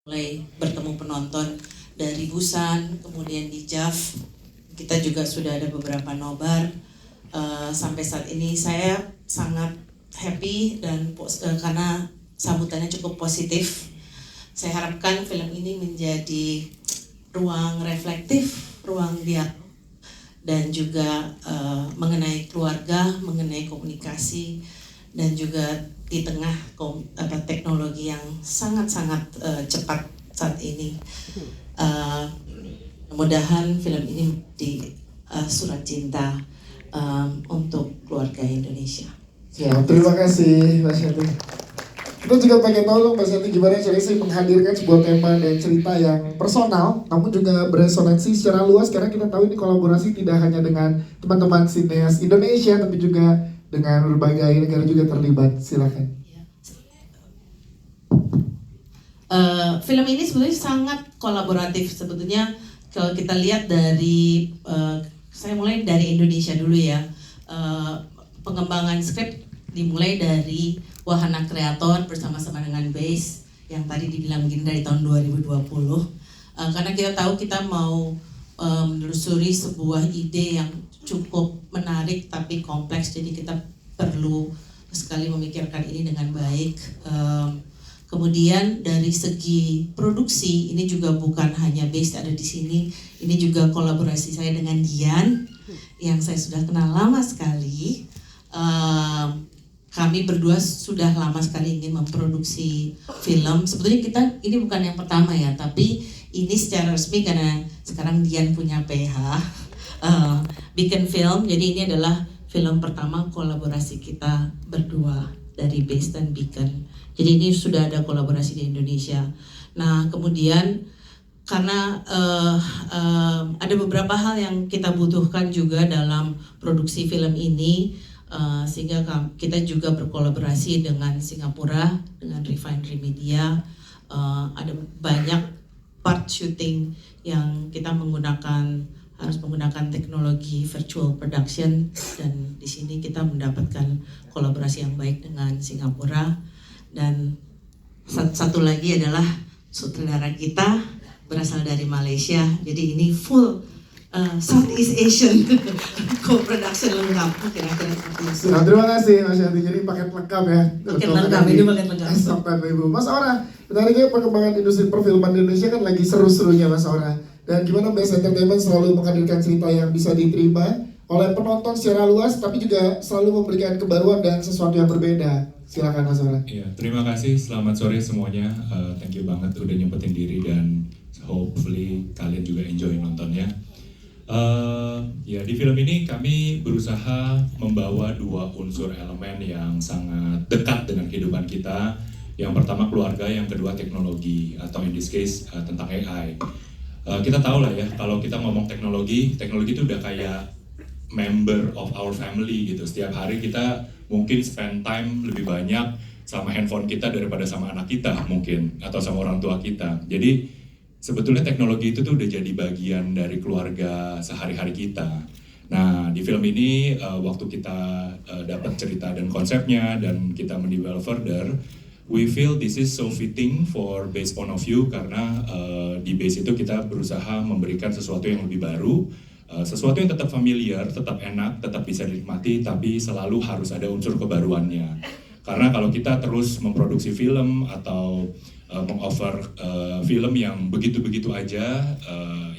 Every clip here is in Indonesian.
mulai bertemu penonton dari Busan, kemudian di JAV, kita juga sudah ada beberapa nobar. Sampai saat ini saya sangat happy dan karena sambutannya cukup positif. Saya harapkan film ini menjadi ruang reflektif, ruang dialog, dan juga mengenai keluarga, mengenai komunikasi, dan juga di tengah teknologi yang sangat-sangat cepat saat ini. Mudah-mudahan film ini di surat cinta untuk keluarga Indonesia. Ya, terima kasih Mbak Shanti. Kita juga pengen tahu dong Mbak Shanti gimana caranya sih menghadirkan sebuah tema dan cerita yang personal namun juga beresonansi secara luas, karena kita tahu ini kolaborasi tidak hanya dengan teman-teman sineas Indonesia tapi juga dengan berbagai negara juga terlibat. Silakan. Film ini sebetulnya sangat kolaboratif. Sebetulnya kalau kita lihat dari saya mulai dari Indonesia dulu ya. Pengembangan skrip dimulai dari Wahana Kreator bersama-sama dengan Base yang tadi dibilang begini dari tahun 2020. Karena kita tahu kita mau menelusuri sebuah ide yang cukup menarik tapi kompleks, jadi kita perlu sekali memikirkan ini dengan baik. Kemudian dari segi produksi ini juga bukan hanya Base ada di sini, ini juga kolaborasi saya dengan Dian yang saya sudah kenal lama sekali. Kami berdua sudah lama sekali ingin memproduksi film. Sebetulnya kita ini bukan yang pertama ya, tapi ini secara resmi karena sekarang Dian punya PH, Beacon Film. Jadi ini adalah film pertama kolaborasi kita berdua dari Base dan Beacon. Jadi ini sudah ada kolaborasi di Indonesia. Nah kemudian karena ada beberapa hal yang kita butuhkan juga dalam produksi film ini, sehingga kita juga berkolaborasi dengan Singapura, dengan Refinery Media. Ada banyak part shooting yang kita harus menggunakan teknologi virtual production, dan di sini kita mendapatkan kolaborasi yang baik dengan Singapura. Dan satu lagi adalah sutradara kita berasal dari Malaysia, jadi ini full Southeast Asian co-production lengkap, kira-kira seperti itu. Nah, terima kasih Mas Shanti, jadi paket lengkap ya. Paket lengkap, ini paket lengkap. Sampai Ibu. Mas Aura, menariknya perkembangan industri perfilman Indonesia kan lagi seru-serunya Mas Aura. Dan gimana Base Entertainment selalu menghadirkan cerita yang bisa diterima oleh penonton secara luas, tapi juga selalu memberikan kebaruan dan sesuatu yang berbeda. Silakan Mas Aura. Iya, terima kasih. Selamat sore semuanya. Thank you banget udah nyempetin diri dan hopefully kalian juga enjoy nontonnya. Ya, di film ini kami berusaha membawa dua unsur elemen yang sangat dekat dengan kehidupan kita. Yang pertama keluarga, yang kedua teknologi, atau in this case tentang AI. Kita tahu lah ya, kalau kita ngomong teknologi itu udah kayak member of our family gitu. Setiap hari kita mungkin spend time lebih banyak sama handphone kita daripada sama anak kita mungkin, atau sama orang tua kita. Jadi sebetulnya teknologi itu tuh udah jadi bagian dari keluarga sehari-hari kita. Nah, di film ini waktu kita dapat cerita dan konsepnya dan kita mendevelop further, we feel this is so fitting for Base point of view, karena di Base itu kita berusaha memberikan sesuatu yang lebih baru, sesuatu yang tetap familiar, tetap enak, tetap bisa dinikmati, tapi selalu harus ada unsur kebaruannya. Karena kalau kita terus memproduksi film atau meng-offer film yang begitu-begitu aja,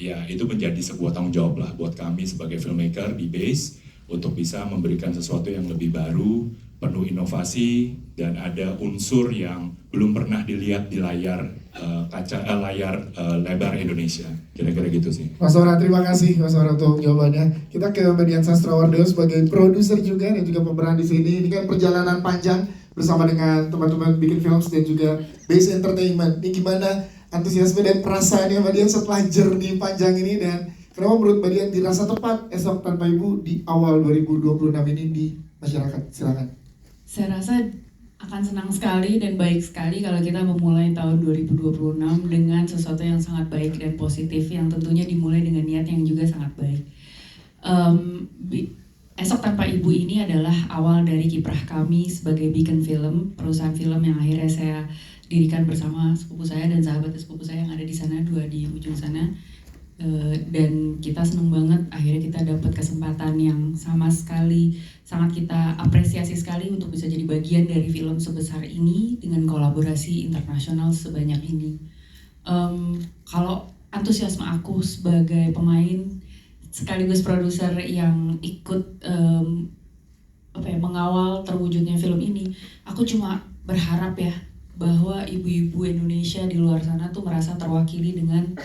ya itu menjadi sebuah tanggung jawab lah buat kami sebagai filmmaker di Base untuk bisa memberikan sesuatu yang lebih baru, penuh inovasi, dan ada unsur yang belum pernah dilihat di layar lebar Indonesia. Kira-kira gitu sih. Mas Aura, terima kasih Mas Aura untuk jawabannya. Kita ke Median Sastrawardeo sebagai produser juga dan juga pemeran di sini. Ini kan perjalanan panjang bersama dengan teman-teman Bikin Films dan juga Base Entertainment. Ini gimana antusiasme dan perasaannya Mbak Dian setelah journey panjang ini, dan kenapa menurut Mbak Dian dirasa tepat Esok Tanpa Ibu di awal 2026 ini di masyarakat? Silakan. Saya rasa akan senang sekali dan baik sekali kalau kita memulai tahun 2026 dengan sesuatu yang sangat baik dan positif, yang tentunya dimulai dengan niat yang juga sangat baik. Esok Tanpa Ibu ini adalah awal dari kiprah kami sebagai Beacon Film, perusahaan film yang akhirnya saya dirikan bersama sepupu saya dan sahabat sepupu saya yang ada di sana, 2 di ujung sana. Dan kita senang banget akhirnya kita dapat kesempatan yang sama sekali sangat kita apresiasi sekali untuk bisa jadi bagian dari film sebesar ini dengan kolaborasi internasional sebanyak ini. Kalau antusiasme aku sebagai pemain sekaligus produser yang ikut mengawal terwujudnya film ini, aku cuma berharap ya bahwa ibu-ibu Indonesia di luar sana tuh merasa terwakili dengan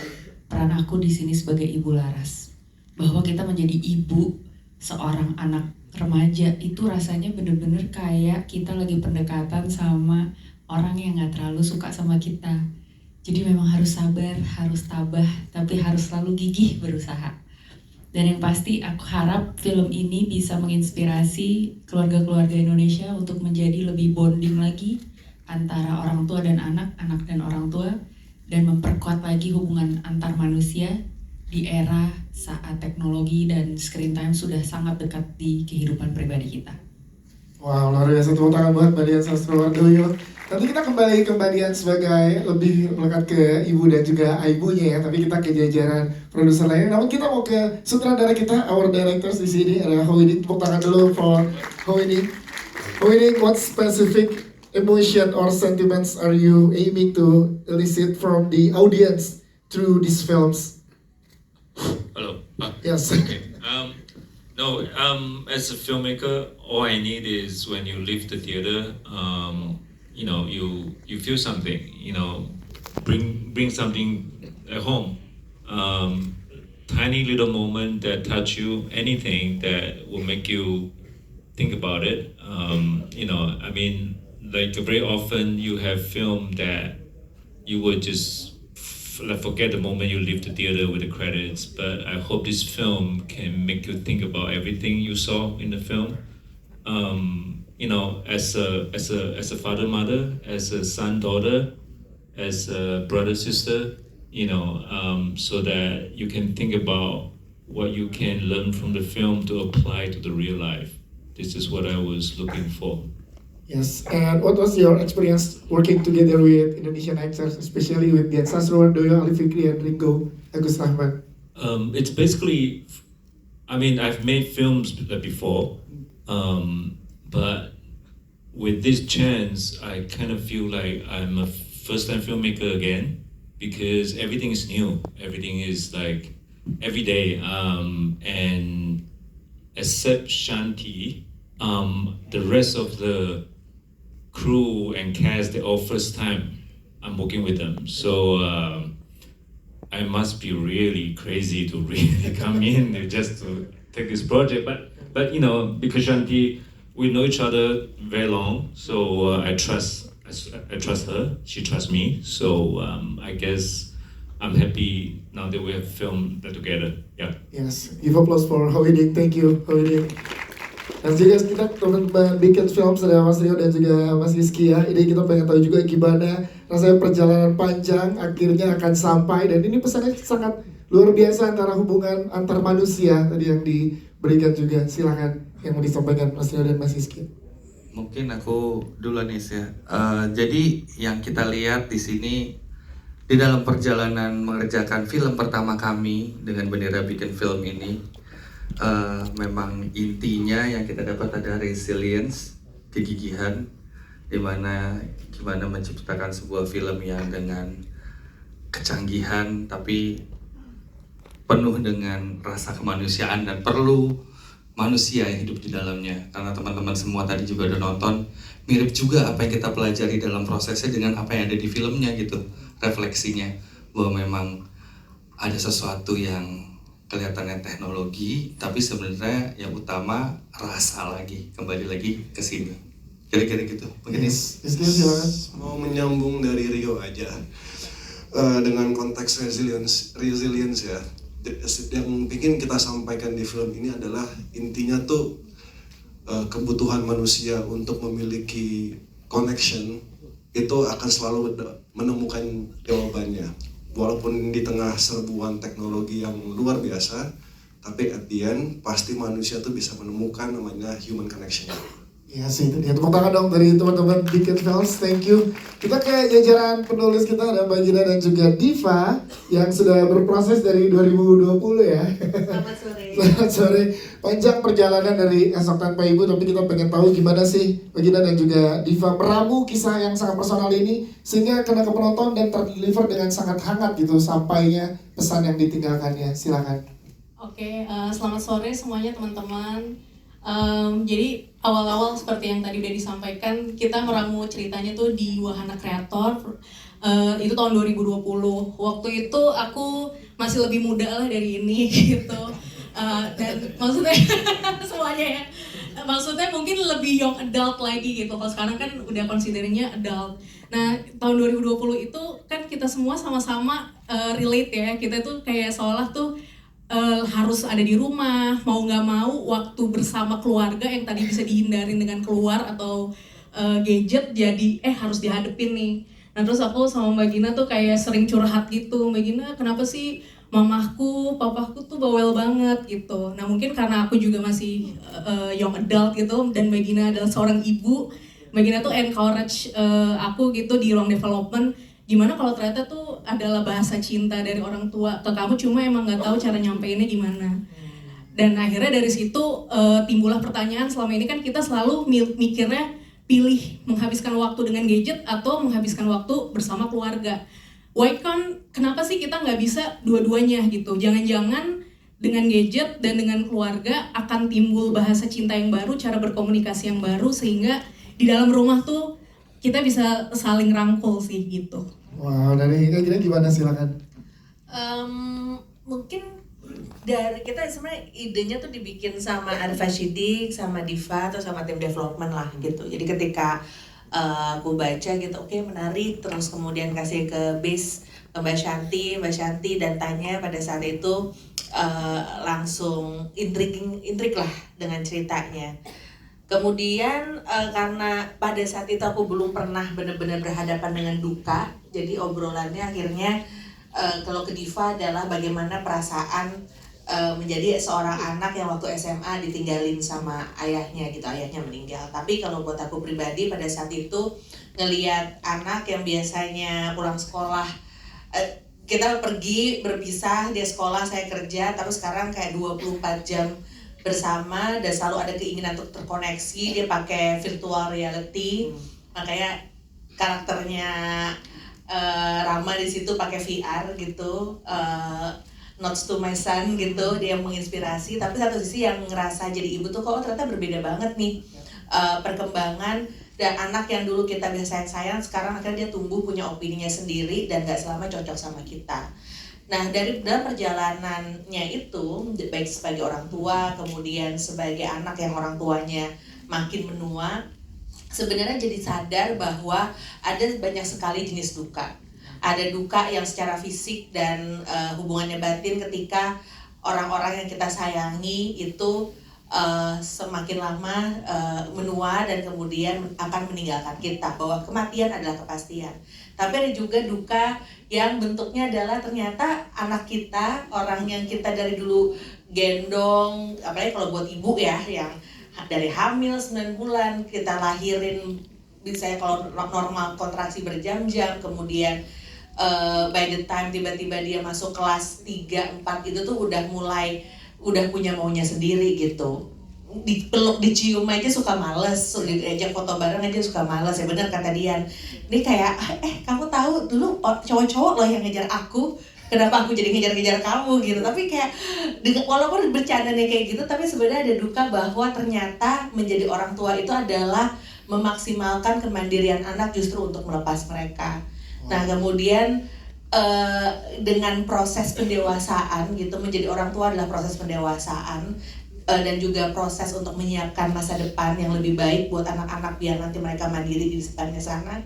peran aku di sini sebagai ibu Laras. Bahwa kita menjadi ibu seorang anak remaja itu rasanya bener-bener kayak kita lagi pendekatan sama orang yang gak terlalu suka sama kita. Jadi memang harus sabar, harus tabah, tapi harus selalu gigih berusaha. Dan yang pasti aku harap film ini bisa menginspirasi keluarga-keluarga Indonesia untuk menjadi lebih bonding lagi antara orang tua dan anak, anak dan orang tua, dan memperkuat lagi hubungan antar manusia di era saat teknologi dan screen time sudah sangat dekat di kehidupan pribadi kita. Wow, luar biasa, tepuk tangan buat Mbak Dian Sastrowardoyo. Nanti kita kembali ke Mbak Dian sebagai lebih melekat ke ibu dan juga ibunya ya, tapi kita ke jajaran produser lainnya. Namun kita mau ke sutradara kita, our directors di sini ada Howidik. Tepuk tangan dulu for Howidik. Howidik, what specific emotion or sentiments are you aiming to elicit from the audience through these films? Hello. Yes. Okay. As a filmmaker, all I need is when you leave the theater, you feel something. Bring something at home. Tiny little moment that touch you, anything that will make you think about it. Like very often you have film that you would just forget the moment you leave the theater with the credits, but I hope this film can make you think about everything you saw in the film. As a father, mother, as a son, daughter, as a brother, sister, so that you can think about what you can learn from the film to apply to the real life. This is what I was looking for. Yes, and what was your experience working together with Indonesian actors, especially with Dian Sastrowardoyo, Ali Fikri, and Ringo Agus Rahman? It's basically, I've made films before, but with this chance, I kind of feel like I'm a first-time filmmaker again, because everything is new. Everything is like every day, and except Shanti, the rest of the crew and cast, they're all first time I'm working with them. So I must be really crazy to really come in just to take this project. But because Shanti, we know each other very long, so I trust her. She trusts me. So I guess I'm happy now that we have filmed that together. Yeah. Yes, give applause for Howidik. Thank you, Howidik. Dan juga kita teman-teman Beacon Films, ada Mas Rio dan juga Mas Rizky ya. Ini kita pengen tahu juga gimana rasanya perjalanan panjang akhirnya akan sampai. Dan ini pesannya sangat luar biasa antara hubungan antar manusia tadi yang diberikan juga. Silakan yang mau disampaikan Mas Rio dan Mas Rizky. Mungkin aku duluan nih ya. Jadi yang kita lihat di sini di dalam perjalanan mengerjakan film pertama kami dengan bendera Beacon Film ini, memang intinya yang kita dapat ada resilience, kegigihan, gimana menciptakan sebuah film yang dengan kecanggihan tapi penuh dengan rasa kemanusiaan dan perlu manusia yang hidup di dalamnya. Karena teman-teman semua tadi juga udah nonton, mirip juga apa yang kita pelajari dalam prosesnya dengan apa yang ada di filmnya gitu, refleksinya bahwa memang ada sesuatu yang kelihatannya teknologi, tapi sebenarnya yang utama rasa lagi, kembali lagi ke sini. Kira-kira gitu. Mungkin silakan. Mau menyambung dari Rio aja dengan konteks resilience ya. Yang bikin kita sampaikan di film ini adalah intinya tuh kebutuhan manusia untuk memiliki connection itu akan selalu menemukan jawabannya. Walaupun di tengah serbuan teknologi yang luar biasa, tapi at the end pasti manusia tuh bisa menemukan namanya human connection. Ya sih, itu dia. Tepuk tangan dong dari teman-teman Beacon Films, thank you. Kita ke jajaran penulis kita, ada Mbak Gina dan juga Diva yang sudah berproses dari 2020 ya. Selamat sore. Selamat sore. Panjang perjalanan dari Esok Tanpa Ibu, tapi kita pengen tahu gimana sih Mbak Gina dan juga Diva meramu kisah yang sangat personal ini sehingga kena ke penonton dan terdeliver dengan sangat hangat gitu sampainya pesan yang ditinggalkannya. Silakan. Oke, selamat sore semuanya teman-teman. Jadi awal-awal seperti yang tadi udah disampaikan, kita meramu ceritanya tuh di Wahana Kreator. Itu tahun 2020. Waktu itu aku masih lebih muda lah dari ini gitu. Dan maksudnya semuanya ya. Maksudnya mungkin lebih young adult lagi gitu. Kalau sekarang kan udah consideringnya adult. Nah, tahun 2020 itu kan kita semua sama-sama relate ya. Kita tuh kayak seolah tuh harus ada di rumah, mau nggak mau waktu bersama keluarga yang tadi bisa dihindarin dengan keluar atau gadget jadi harus dihadepin nih. Nah terus aku sama Mbak Gina tuh kayak sering curhat gitu, Mbak Gina kenapa sih mamahku, papaku tuh bawel banget gitu. Nah mungkin karena aku juga masih young adult gitu dan Mbak Gina adalah seorang ibu, Mbak Gina tuh encourage aku gitu di ruang development. Gimana kalau ternyata tuh adalah bahasa cinta dari orang tua ke kamu, cuma emang nggak tahu cara nyampeinnya gimana. Dan akhirnya dari situ timbullah pertanyaan, selama ini kan kita selalu mikirnya pilih menghabiskan waktu dengan gadget atau menghabiskan waktu bersama keluarga. Kenapa sih kita nggak bisa dua-duanya gitu? Jangan-jangan dengan gadget dan dengan keluarga akan timbul bahasa cinta yang baru, cara berkomunikasi yang baru, sehingga di dalam rumah tuh kita bisa saling rangkul sih gitu. Wow, dari Kak Gina gimana, silakan. Mungkin dari kita sebenarnya idenya tuh dibikin sama Arfa Shidik, sama Diva atau sama tim development lah gitu. Jadi ketika aku baca gitu, oke, menarik, terus kemudian kasih ke base ke Mbak Shanti dan tanya pada saat itu langsung intrik lah dengan ceritanya. Kemudian karena pada saat itu aku belum pernah benar-benar berhadapan dengan duka, jadi obrolannya akhirnya kalau ke Diva adalah bagaimana perasaan menjadi seorang anak yang waktu SMA ditinggalin sama ayahnya gitu, ayahnya meninggal. Tapi kalau buat aku pribadi pada saat itu ngelihat anak yang biasanya pulang sekolah, kita pergi berpisah, dia sekolah, saya kerja, terus sekarang kayak 24 jam bersama dan selalu ada keinginan untuk terkoneksi. Dia pakai virtual reality, makanya karakternya Rama di situ pakai VR gitu, notes to my son gitu, dia menginspirasi. Tapi satu sisi yang ngerasa jadi ibu tuh kok ternyata berbeda banget nih perkembangan, dan anak yang dulu kita biasa sayang sekarang akhirnya dia tumbuh punya opininya sendiri dan gak selama cocok sama kita. Nah, dari dalam perjalanannya itu, baik sebagai orang tua, kemudian sebagai anak yang orang tuanya makin menua, sebenarnya jadi sadar bahwa ada banyak sekali jenis duka. Ada duka yang secara fisik dan hubungannya batin ketika orang-orang yang kita sayangi itu semakin lama menua dan kemudian akan meninggalkan kita, bahwa kematian adalah kepastian. Tapi ada juga duka yang bentuknya adalah ternyata anak kita, orang yang kita dari dulu gendong, apalagi kalau buat ibu ya, yang dari hamil 9 bulan kita lahirin, bisa kalau normal kontraksi berjam-jam, kemudian by the time tiba-tiba dia masuk kelas 3, 4 itu tuh udah punya maunya sendiri gitu. Dipeluk, dicium aja suka males, diajak foto bareng aja suka males, ya benar kata Dian. Ini kayak, kamu tahu dulu cowok-cowok loh yang ngejar aku, kenapa aku jadi ngejar-ngejar kamu gitu. Tapi kayak, walaupun bercandanya kayak gitu, tapi sebenarnya ada duka bahwa ternyata menjadi orang tua itu adalah memaksimalkan kemandirian anak justru untuk melepas mereka. Nah kemudian dengan proses pendewasaan gitu, menjadi orang tua adalah proses pendewasaan dan juga proses untuk menyiapkan masa depan yang lebih baik buat anak-anak biar nanti mereka mandiri di depannya sana.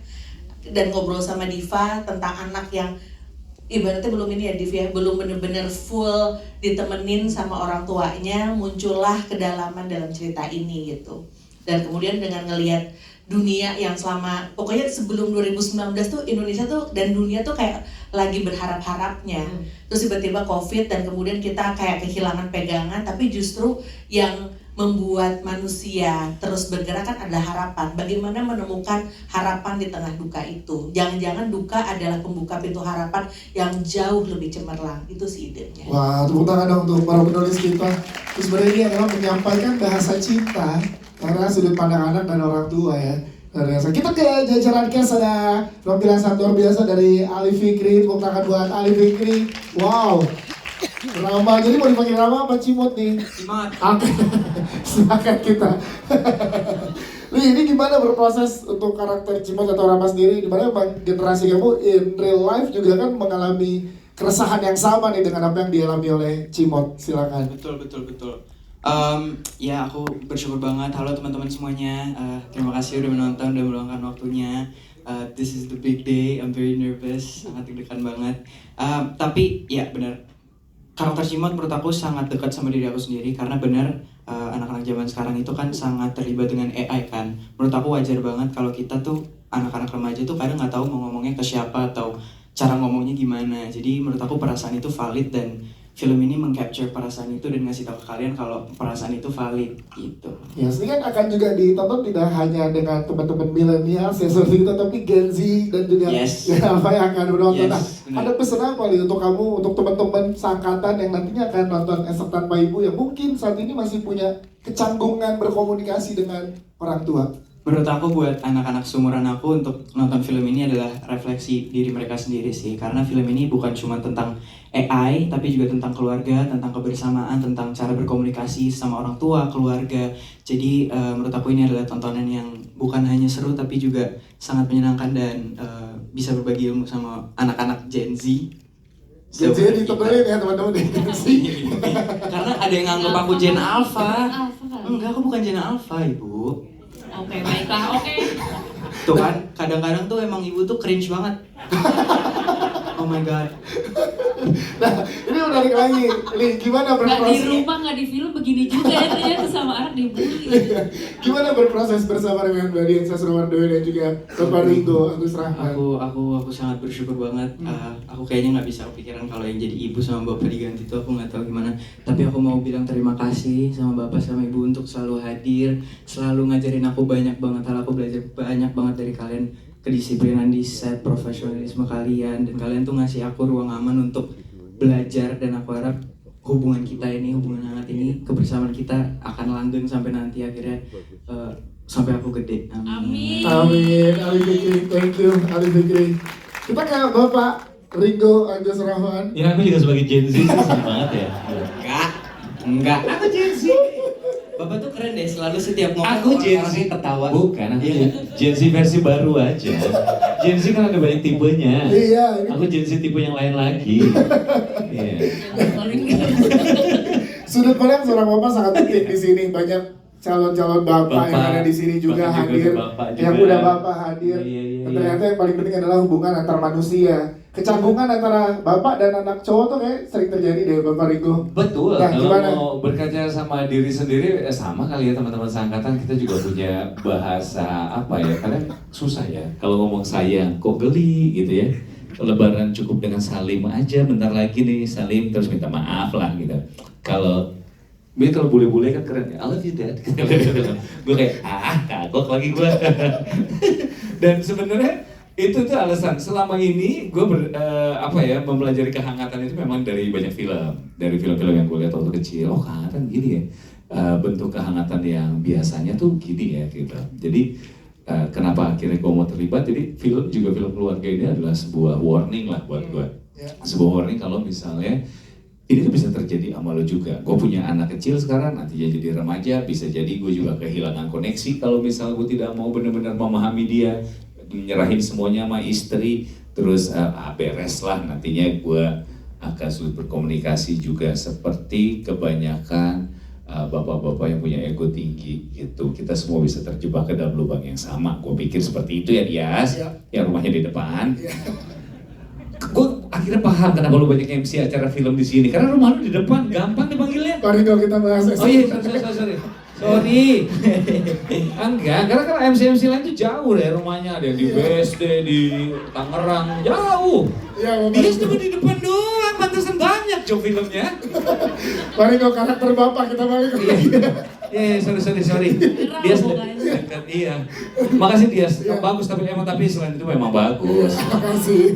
Dan ngobrol sama Diva tentang anak yang ibaratnya belum ini ya Div ya, belum bener-bener full ditemenin sama orang tuanya, muncullah kedalaman dalam cerita ini gitu. Dan kemudian dengan ngelihat dunia yang selama, pokoknya sebelum 2019 tuh Indonesia tuh dan dunia tuh kayak lagi berharap-harapnya. Terus tiba-tiba COVID dan kemudian kita kayak kehilangan pegangan, tapi justru yang membuat manusia terus bergerak kan adalah harapan. Bagaimana menemukan harapan di tengah duka itu. Jangan-jangan duka adalah pembuka pintu harapan yang jauh lebih cemerlang. Itu sih idenya. Wah, tepuk tangan dong untuk para penulis kita. Terus sebenarnya ini adalah menyampaikan bahasa cinta karena sudut pandang anak dan orang tua ya. Luar biasa. Kita ke jajaran cast, ada penampilan sangat luar biasa dari Ali Fikri. Tepuk tangan buat Ali Fikri. Wow. Rama, jadi mau dipanggil Rama apa Cimot nih? Cimot. Oke, sepakat kita. Li, ini gimana berproses untuk karakter Cimot atau Rama sendiri? Dimana memang generasi kamu in real life juga kan mengalami keresahan yang sama nih dengan apa yang dialami oleh Cimot. Silakan. Betul. Ya aku bersyukur banget. Halo teman-teman semuanya. Terima kasih udah menonton, udah meluangkan waktunya. This is the big day. I'm very nervous. Sangat deg-degan banget. Tapi ya benar. Karakter Cimot menurut aku sangat dekat sama diri aku sendiri karena benar anak-anak zaman sekarang itu kan sangat terlibat dengan AI kan. Menurut aku wajar banget kalau kita tuh anak-anak remaja tuh kadang nggak tahu mau ngomongnya ke siapa atau cara ngomongnya gimana. Jadi menurut aku perasaan itu valid dan film ini meng-capture perasaan itu dan ngasih tahu ke kalian kalau perasaan itu valid gitu. Ya, ini kan akan juga ditonton tidak hanya dengan teman-teman milenial seperti kita, tapi Gen Z dan juga Yes. ya, apa yang akan menonton. Yes, Nah, benar. ada pesan apa nih untuk kamu, untuk teman-teman seangkatan yang nantinya akan nonton Esok Tanpa Ibu yang mungkin saat ini masih punya kecanggungan berkomunikasi dengan orang tua? Menurut aku buat anak-anak seumuran aku untuk nonton film ini adalah refleksi diri mereka sendiri sih. Karena film ini bukan cuma tentang AI, tapi juga tentang keluarga, tentang kebersamaan, tentang cara berkomunikasi sama orang tua, keluarga. Jadi menurut aku ini adalah tontonan yang bukan hanya seru, tapi juga sangat menyenangkan dan bisa berbagi ilmu sama anak-anak Gen Z. Gen Z ditebelin ya teman-teman di Gen Z. Karena ada yang nganggep aku Gen Alpha. Alpha kali. Enggak, aku bukan Gen Alpha, Ibu. Oke, baiklah, oke. Tuh kan, kadang-kadang tuh emang ibu tuh cringe banget. Oh my god. Nah, ini menarik lagi. Li, gimana Nggak di berproses? rumah, nggak di film begini juga ya ternyata sama anak dibully. Gimana berproses bersama dengan Mbak Dian Sastrowardoyo dan juga Bapak Ringo Agus Rahman? Aku sangat bersyukur banget. Aku kayaknya nggak bisa kepikiran kalau yang jadi ibu sama bapak diganti itu aku nggak tahu gimana. Tapi aku mau bilang terima kasih sama bapak sama ibu untuk selalu hadir, selalu ngajarin aku banyak banget hal. Aku belajar banyak banget dari kalian, kedisiplinan di set, profesionalisme kalian, dan kalian tuh ngasih aku ruang aman untuk belajar. Dan aku harap hubungan kita ini, hubungan hangat ini, kebersamaan kita akan langgeng sampai nanti akhirnya sampai aku gede. Amin. Amin. Ali Fikri, thank you Ali Fikri. Kita ke Bapak Ringo Agus Rahman. Ya aku juga sebagai Gen Z sih seneng banget ya. Enggak. Aku Gen Z. Bapak tuh keren deh, selalu setiap ngomong Aku Gen Z orang-orang ketawa. Bukan, aku Gen Z versi baru aja. Gen Z kan ada banyak tipenya. Iya, ini Aku Gen Z tipe yang lain lagi. Iya. sudut pandang seorang bapak sangat penting di sini. Banyak calon-calon bapak yang ada di sini juga bahkan hadir. bapak Yang juga. udah bapak hadir. Iya. Dan ternyata yang paling penting adalah hubungan antar manusia. Kecanggungan antara bapak dan anak cowok tuh kayak sering terjadi deh Bapak Ringo. Betul, Nah, kalau gimana? mau berkaca sama diri sendiri, sama kali ya teman-teman seangkatan kita juga punya bahasa apa ya, kadang susah ya. Kalau ngomong sayang, kok geli gitu ya. Lebaran cukup dengan salim aja, bentar lagi nih salim terus minta maaf lah gitu. Kalau bule-bule kan keren ya, I love you dad. Gue kayak, kagok lagi gue. Dan sebenarnya itu tuh alasan selama ini gue mempelajari kehangatan itu memang dari banyak film, dari film-film yang gue lihat waktu kecil. Oh, kehangatan gini ya, bentuk kehangatan yang biasanya tuh gini ya gitu. Jadi kenapa akhirnya gue mau terlibat? Jadi film keluarga ini adalah sebuah warning lah buat gue, sebuah warning kalau misalnya ini tuh bisa terjadi sama lo juga. Gue punya anak kecil sekarang, nantinya jadi remaja, bisa jadi gue juga kehilangan koneksi kalau misal gue tidak mau benar-benar memahami dia, menyerahin semuanya sama istri, terus beres lah, nantinya gue akan sulit berkomunikasi juga seperti kebanyakan bapak-bapak yang punya ego tinggi gitu. Kita semua bisa terjebak ke dalam lubang yang sama. Gue pikir seperti itu ya Dias, yang rumahnya di depan. Gue akhirnya paham kenapa lu banyak MC acara film di sini, karena rumah lu di depan, gampang dipanggilnya. Pak Ringo, kita bahas Oh iya, sorry. Sorry. Enggak, karena kan MC lain tuh jauh dari rumahnya. Ada yang di BSD, di Tangerang, jauh. Iya, Dia cuma di depan doang, pantesan banyak Cok filmnya. Mari kok karakter bapak kita balik. Iya, sorry. Dia dekat, iya. Makasih dia, bagus tapi selain itu memang bagus. Makasih.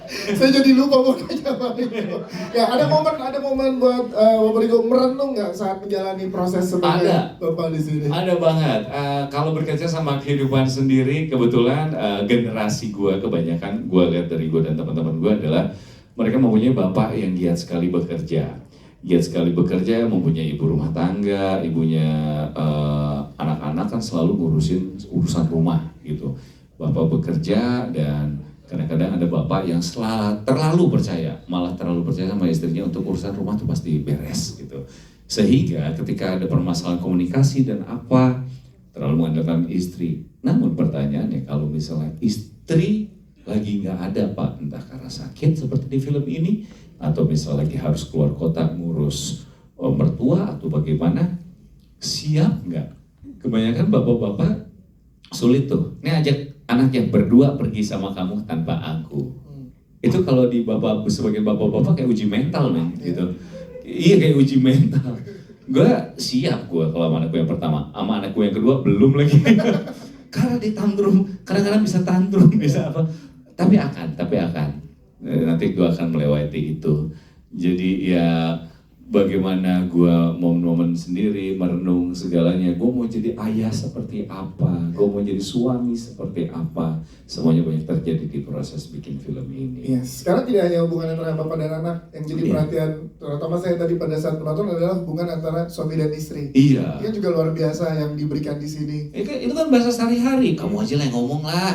Saya jadi lupa mau nanya Pak Rigo. Ya ada momen buat Bapak Rigo merenung nggak saat menjalani proses sebagai Bapak di sini? Ada banget. Kalau berkaca sama kehidupan sendiri, kebetulan generasi gue kebanyakan gue lihat dari gue dan teman-teman gue adalah mereka mempunyai bapak yang giat sekali bekerja. Mempunyai ibu rumah tangga, ibunya anak-anak kan selalu ngurusin urusan rumah gitu. Bapak bekerja dan kadang-kadang ada bapak yang terlalu percaya sama istrinya untuk urusan rumah tuh pasti beres gitu. Sehingga ketika ada permasalahan komunikasi dan apa, terlalu mengandalkan istri. Namun pertanyaannya kalau misalnya istri lagi nggak ada Pak, entah karena sakit seperti di film ini, atau misalnya lagi harus keluar kota ngurus mertua atau bagaimana, siap nggak? Kebanyakan bapak-bapak sulit tuh. Ini ajak anaknya berdua pergi sama kamu tanpa aku. Itu kalau di sebagai bapak-bapak kayak uji mental men, gitu. Iya kayak uji mental. Gue siap kalau sama anakku yang pertama, sama anakku yang kedua belum lagi. Karena dia tantrum, kadang-kadang bisa tantrum, bisa apa. Tapi akan. Nanti gue akan melewati itu. Jadi ya bagaimana gue momen-momen sendiri, merenung segalanya. Gue mau jadi ayah seperti apa, gue mau jadi suami seperti apa. Semuanya banyak terjadi di proses bikin film ini. Yes. Sekarang tidak hanya hubungan antara bapak dan anak yang jadi perhatian, terutama saya tadi pada saat menonton adalah hubungan antara suami dan istri. Iya. Itu juga luar biasa yang diberikan di sini. Itu kan bahasa sehari-hari. Kamu aja lah yang ngomong lah,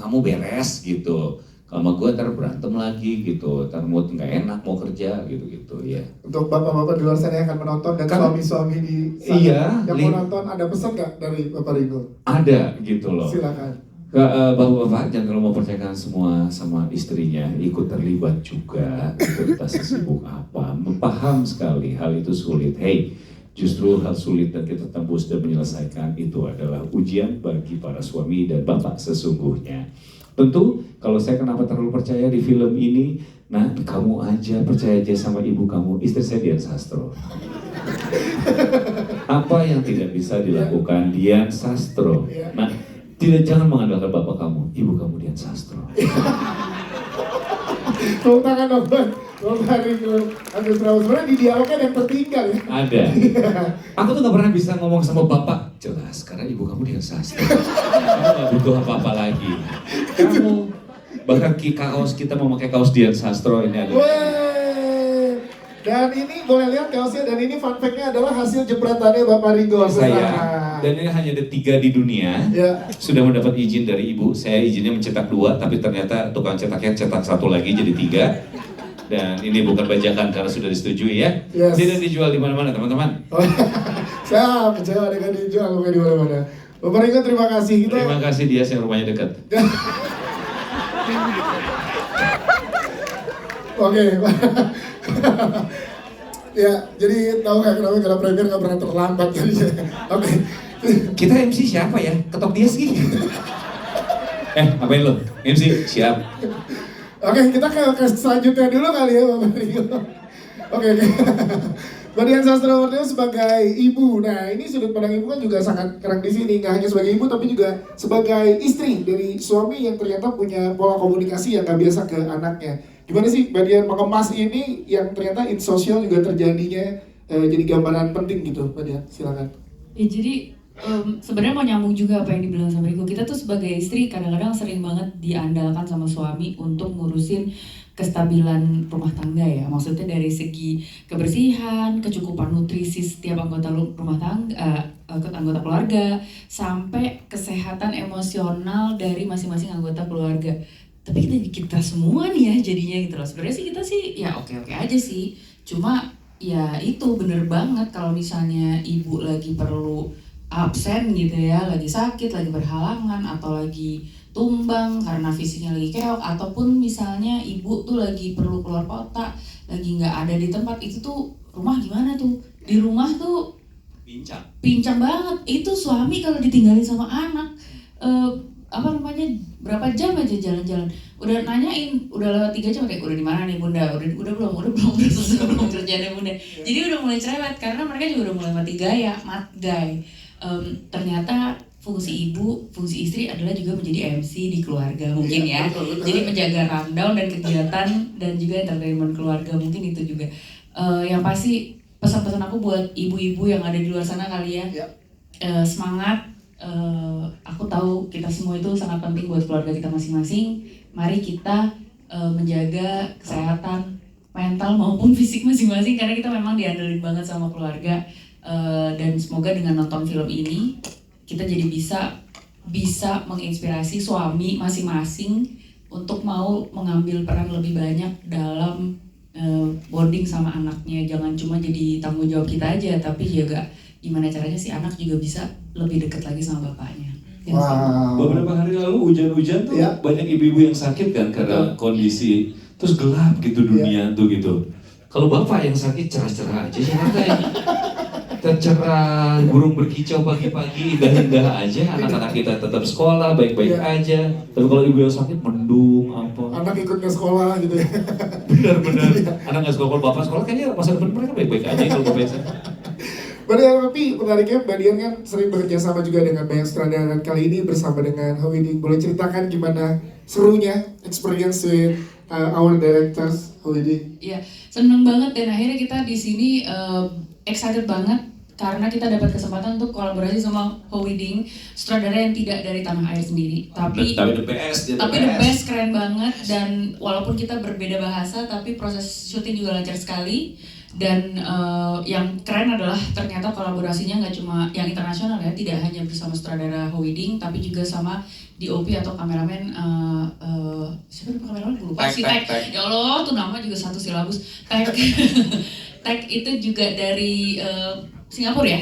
kamu beres gitu. Kalau sama gue ntar berantem lagi gitu, ntar mood nggak enak mau kerja gitu ya. Untuk bapak-bapak di luar sana yang akan menonton dan suami-suami di sana yang mau nonton, ada pesan nggak dari Bapak Rigo? Ada gitu loh. Silakan. Bapak-bapak jangan kalau mau percayakan semua sama istrinya, ikut terlibat juga, entah sesibuk apa. Paham sekali hal itu sulit. Hey, justru hal sulit dan kita tembus dan menyelesaikan itu adalah ujian bagi para suami dan bapak sesungguhnya. Tentu kalau saya kenapa terlalu percaya di film ini, nah kamu aja percaya aja sama ibu kamu, istri saya Dian Sastro. Apa yang tidak bisa dilakukan Dian Sastro. Nah, jangan mengandalkan bapak kamu, ibu kamu Dian Sastro. Tepuk tangan dong Bapak Rigo Agus Raul. Sebenarnya di dialognya yang tertinggal ya. Ada. Aku tuh gak pernah bisa ngomong sama bapak. Jelas, karena ibu kamu Dian Sastro. Kamu gak butuh apa-apa lagi. Kamu bahkan kaos kita mau pakai kaos Dian Sastro ini ada. Dan ini boleh lihat kaosnya, dan ini fun fact-nya adalah hasil jepretannya Bapak Rigo. Saya, dan ini hanya ada 3 di dunia. Ya. Sudah mendapat izin dari ibu. Saya izinnya mencetak 2, tapi ternyata tukang cetaknya cetak 1 lagi jadi 3. Dan ini bukan bajakan karena sudah disetujui ya. Yes. Tidak dijual di mana-mana teman-teman. Siap, kecewa dengan dijual bukan di mana-mana. Bapak Rigo terima kasih. Terima kasih dia yang rumahnya dekat. Oke. Ya, jadi tahu nggak kenapa kalau premier nggak pernah terlambat jadinya. Oke. Kita MC siapa ya? Ketok dia sih. Ngapain lo? MC siap. Oke, kita ke selanjutnya dulu kali ya Bapak Rigo. Oke. Mbak Dian Sastro sebagai ibu. Nah, ini sudut pandang ibu kan juga sangat keren di sini. Nggak hanya sebagai ibu, tapi juga sebagai istri dari suami yang ternyata punya pola komunikasi yang nggak biasa ke anaknya. Gimana sih Mbak Dian mengemas ini yang ternyata in sosial juga terjadinya jadi gambaran penting gitu, Mbak Dian? Silakan. Ya jadi sebenarnya mau nyambung juga apa yang dibilang sama Rigo. Kita tuh sebagai istri kadang-kadang sering banget diandalkan sama suami untuk ngurusin kestabilan rumah tangga ya. Maksudnya dari segi kebersihan, kecukupan nutrisi setiap anggota rumah tangga, anggota keluarga, sampai kesehatan emosional dari masing-masing anggota keluarga. Tapi kita semua nih ya jadinya gitu loh. Sebenarnya sih kita sih ya oke-oke aja sih. Cuma ya itu bener banget kalau misalnya ibu lagi perlu absen gitu ya, lagi sakit, lagi berhalangan, atau lagi tumbang karena fisiknya lagi keok, ataupun misalnya ibu tuh lagi perlu keluar kota, lagi nggak ada di tempat, itu tuh rumah gimana tuh? Di rumah tuh Pincang banget. Itu suami kalau ditinggalin sama anak, berapa jam aja jalan-jalan. Udah nanyain, udah lewat 3 jam kayak udah di mana nih bunda, udah belum selesai belum kerjaannya bunda. Jadi udah mulai cerewet karena mereka juga udah mulai mati gaya, ternyata fungsi ibu, fungsi istri adalah juga menjadi MC di keluarga mungkin ya. Jadi menjaga rundown dan kegiatan dan juga entertainment keluarga mungkin itu juga. Yang pasti pesan-pesan aku buat ibu-ibu yang ada di luar sana kali ya. Semangat. Aku tahu kita semua itu sangat penting buat keluarga kita masing-masing. Mari kita menjaga kesehatan mental maupun fisik masing-masing karena kita memang diandelin banget sama keluarga. Dan semoga dengan nonton film ini kita jadi bisa menginspirasi suami masing-masing untuk mau mengambil peran lebih banyak dalam bonding sama anaknya. Jangan cuma jadi tanggung jawab kita aja, tapi juga gimana caranya si anak juga bisa lebih dekat lagi sama bapaknya. Wow. Beberapa hari lalu hujan-hujan tuh banyak ibu-ibu yang sakit kan karena kondisi terus gelap gitu dunia tuh gitu. Kalau bapak yang sakit cerah-cerah aja Jakarta ya. Tercerah, burung berkicau pagi-pagi, indah-indah aja, anak-anak kita tetap sekolah, baik-baik aja. Tapi kalau ibu yang sakit, mendung, apa. Anak ikut ke sekolah gitu ya. Benar-benar. Anak nggak sekolah, kalau bapak sekolah, kayaknya masa depan mereka baik-baik aja kalau bapak yang sakit. Tapi menariknya Mbak Dian kan sering bekerja sama juga dengan banyak sutradara. Kali ini bersama dengan Howiding. Boleh ceritakan gimana serunya experience with our directors, Howiding? Iya, seneng banget dan akhirnya kita di sini excited banget karena kita dapat kesempatan untuk kolaborasi sama Howiding, sutradara yang tidak dari tanah air sendiri. Tapi the best, the best, keren banget. Dan walaupun kita berbeda bahasa, tapi proses syuting juga lancar sekali. Dan yang keren adalah ternyata kolaborasinya nggak cuma yang internasional ya, tidak hanya bersama sutradara Howiding, tapi juga sama DOP atau kameramen. Siapa nama kameramen? Gue lupa sih. Tag. Ya Allah, tuh nama juga satu silabus. Tag itu juga dari Singapura.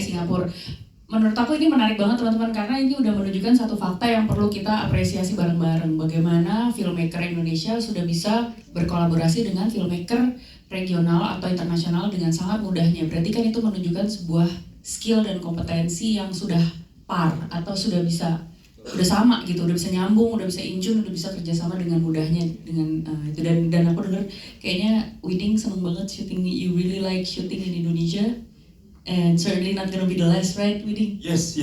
Menurut aku ini menarik banget teman-teman karena ini udah menunjukkan satu fakta yang perlu kita apresiasi bareng-bareng. Bagaimana filmmaker Indonesia sudah bisa berkolaborasi dengan filmmaker regional atau internasional dengan sangat mudahnya. Berarti kan itu menunjukkan sebuah skill dan kompetensi yang sudah par atau sudah sama gitu, udah bisa nyambung, udah bisa incun, udah bisa kerjasama dengan mudahnya dengan itu. Dan aku dengar kayaknya Widing seneng banget syuting, you really like shooting in Indonesia. And certainly not gonna be the last, right, Widing? Yes.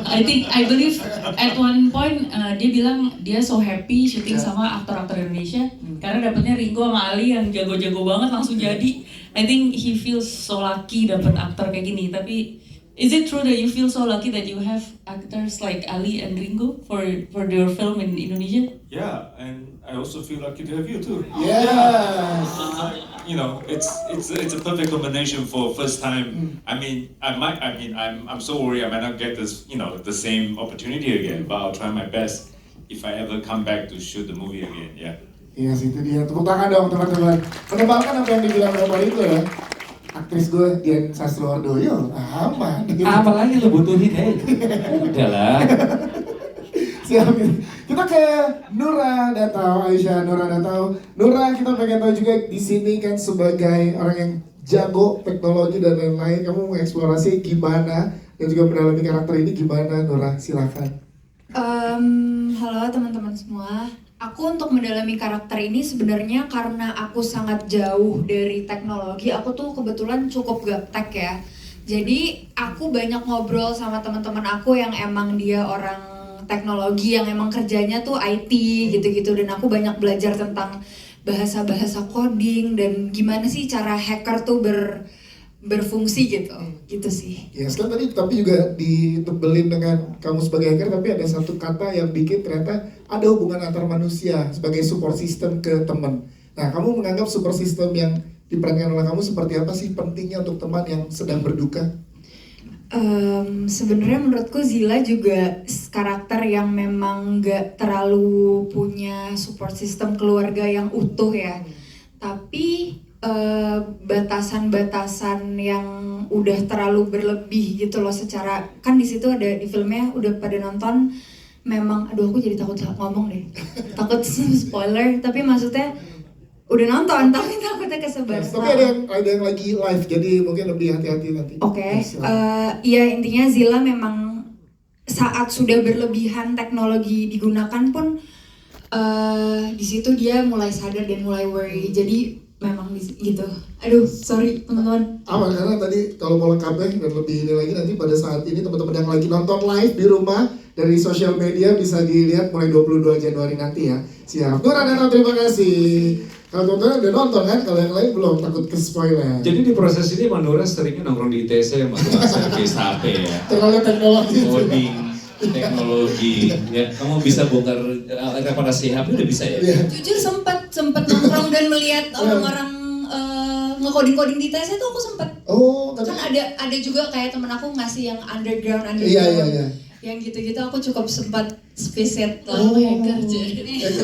I believe at one point dia bilang dia so happy syuting sama aktor-aktor Indonesia karena dapetnya Ringo sama Ali yang jago-jago banget langsung jadi. I think he feels so lucky dapet aktor kayak gini. Tapi is it true that you feel so lucky that you have actors like Ali and Ringo for your film in Indonesia? Yeah, and I also feel lucky to have you too. Yes. It's a perfect combination for first time. I'm so worried I might not get this, the same opportunity again. But I'll try my best if I ever come back to shoot the movie again. Yeah. Iya sih, itu dia. Tepuk tangan dong teman-teman. Menebalkan apa yang dibilang Bapak itu ya. Aktris gue Dian Sastrowardoyo, aman. Apalagi lo butuhin, udahlah. Siap. Kita ke Nura Datau, Aisyah Nura Datau. Nura, kita pengen tahu juga di sini kan sebagai orang yang jago teknologi dan lain-lain, kamu mengeksplorasi gimana dan juga mendalami karakter ini gimana, Nura? Silakan. Halo teman-teman semua. Aku untuk mendalami karakter ini sebenarnya karena aku sangat jauh dari teknologi, aku tuh kebetulan cukup gaptek ya. Jadi aku banyak ngobrol sama teman-teman aku yang emang dia orang teknologi, yang emang kerjanya tuh IT gitu-gitu. Dan aku banyak belajar tentang bahasa-bahasa coding dan gimana sih cara hacker tuh berfungsi gitu sih. Ya sekarang tadi tapi juga ditebelin dengan kamu sebagai hacker, tapi ada satu kata yang bikin ternyata ada hubungan antar manusia sebagai support system ke teman. Nah, kamu menganggap support system yang diperankan oleh kamu seperti apa sih pentingnya untuk teman yang sedang berduka? Sebenarnya menurutku Zila juga karakter yang memang gak terlalu punya support system keluarga yang utuh ya. Tapi batasan-batasan yang udah terlalu berlebih gitu loh, secara kan di situ ada di filmnya udah pada nonton, memang aduh aku jadi takut ngomong deh takut spoiler, tapi maksudnya udah nonton tapi takutnya kesebar. Tapi ada yang lagi live, jadi mungkin lebih hati-hati nanti. Oke, ya intinya Zila memang saat sudah berlebihan teknologi digunakan pun di situ dia mulai sadar dan mulai worry. Jadi memang gitu. Aduh, sorry teman-teman. Aman, karena tadi kalau mau lengkapnya dan lebih ini lagi nanti pada saat ini teman-teman yang lagi nonton live di rumah dari sosial media bisa dilihat mulai 22 Januari nanti ya. Siap. Nur Adana, terima kasih. Kalau teman-teman udah nonton kan, kalau yang lain belum takut ke spoiler. Jadi di proses ini Manura seringnya nongkrong di ITC sama service HP ya. Terlalu teknologi. Coding, teknologi, ya. Kamu bisa bongkar reparasi HP udah bisa ya? Jujur sempat nongkrong dan melihat orang-orang nge-coding di ITC tuh aku sempat. Oh, kan ada juga kayak temen aku ngasih yang underground. Iya. Yang gitu-gitu aku cukup sempat visit lah hacker.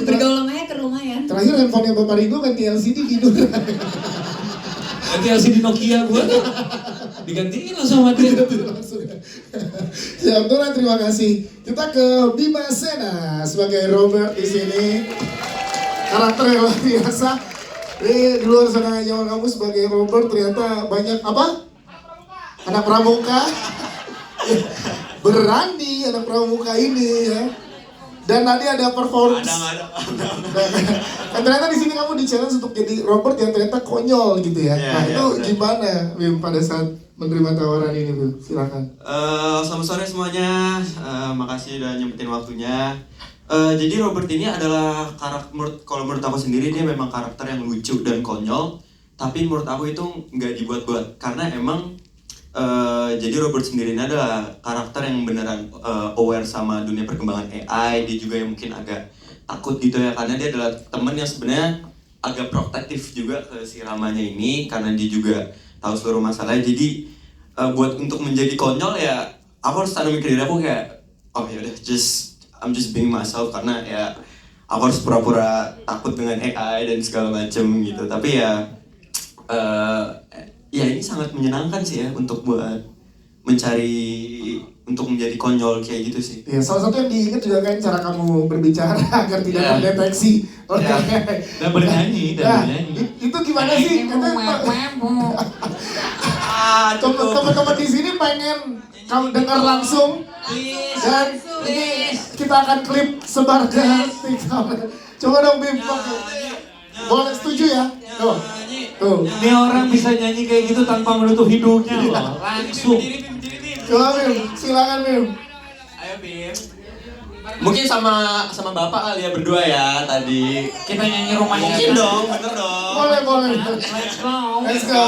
Bergaul sama hacker lumayan. Terakhir handphone yang Bapak Rigo ganti LCD tidur. Ganti LCD Nokia gua tuh digantiin langsung sama dia. Siap, Turan, terima kasih. Kita ke Bima Sena sebagai Robert di sini. Karakter yang luar biasa. Di luar sana nyawa kamu sebagai Robert ternyata banyak apa? Anak pramuka. Berani anak pramuka ini ya. Dan tadi ada performance. Kan ternyata di sini kamu di challenge untuk jadi Robert yang ternyata konyol gitu ya. Nah itu gimana Bim pada saat menerima tawaran ini Bim? Silakan. Selamat sore semuanya. Makasih udah nyempetin waktunya. Jadi Robert ini adalah karakter, kalau menurut aku sendiri dia memang karakter yang lucu dan konyol. Tapi menurut aku itu nggak dibuat-buat karena emang jadi Robert sendiri ini adalah karakter yang beneran aware sama dunia perkembangan AI. Dia juga yang mungkin agak takut gitu ya, karena dia adalah temen yang sebenarnya agak protektif juga ke si Ramanya ini, karena dia juga tahu seluruh masalahnya. Jadi buat untuk menjadi konyol ya aku harus tanamin ke diri aku kayak oh yaudah I'm just being myself, karena ya aku harus pura-pura takut dengan AI dan segala macem gitu. Tapi ya ini sangat menyenangkan sih ya untuk buat mencari untuk menjadi konyol kayak gitu sih. Ya, salah satu yang diingat juga kan cara kamu berbicara agar tidak terdeteksi. Dan bernyanyi, itu gimana sih? Teman-teman di sini pengen kamu dengar langsung dan ini kita akan klip sebar ke TikTok. Coba dong Bim, boleh setuju ya? Tuh. Ini orang bisa nyanyi kayak gitu tanpa menutup hidungnya loh, langsung. Coba Bim, silakan Bim. Ayo Bim. Mungkin sama bapak kali ya berdua ya tadi. Kita nyanyi rumahnya. Mungkin dong, bener dong. Boleh. Let's go.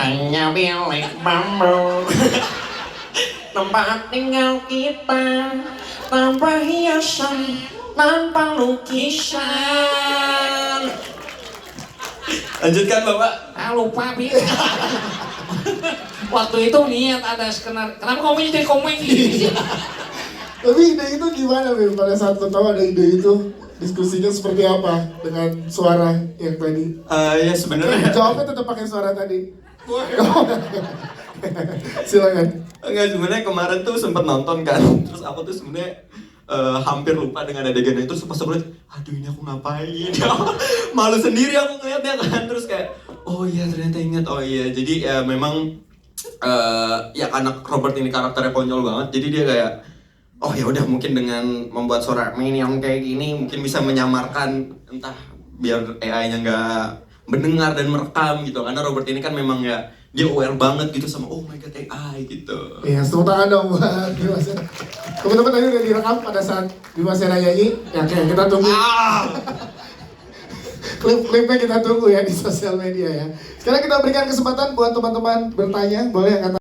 Hanya bilik bambu tempat tinggal kita, tanpa hiasan, tanpa lukisan. Lanjutkan bapak. Lupa Bim. Waktu itu niat ada skenario. Kenapa kamu jadi komedi? Tapi ide itu gimana Bim? Pada saat lo tahu ada ide itu, diskusinya seperti apa dengan suara yang tadi? Ya sebenarnya. Jawabnya tetap pakai suara tadi. Silakan. Enggak, sebenarnya kemarin tuh sempet nonton kan. Terus aku tuh sebenarnya hampir lupa dengan adegan itu. Terus pas aku lihat, aduh ini aku ngapain? Malu sendiri aku ngeliatnya kan. Terus kayak, oh iya ternyata ingat. Oh iya, jadi ya memang ya anak Robert ini karakternya konyol banget. Jadi dia kayak, oh ya udah mungkin dengan membuat suara minion kayak gini mungkin bisa menyamarkan entah biar AI-nya nggak mendengar dan merekam gitu. Karena Robert ini kan memang ya dia aware banget gitu sama oh my god AI gitu. Iya, tepuk tangan dong buat Bima Sena. Teman-teman tadi udah direkam pada saat Bima Sena nyanyi. Ya oke, kita tunggu. Klip-klipnya kita tunggu ya di sosial media ya. Sekarang kita berikan kesempatan buat teman-teman bertanya, boleh angkat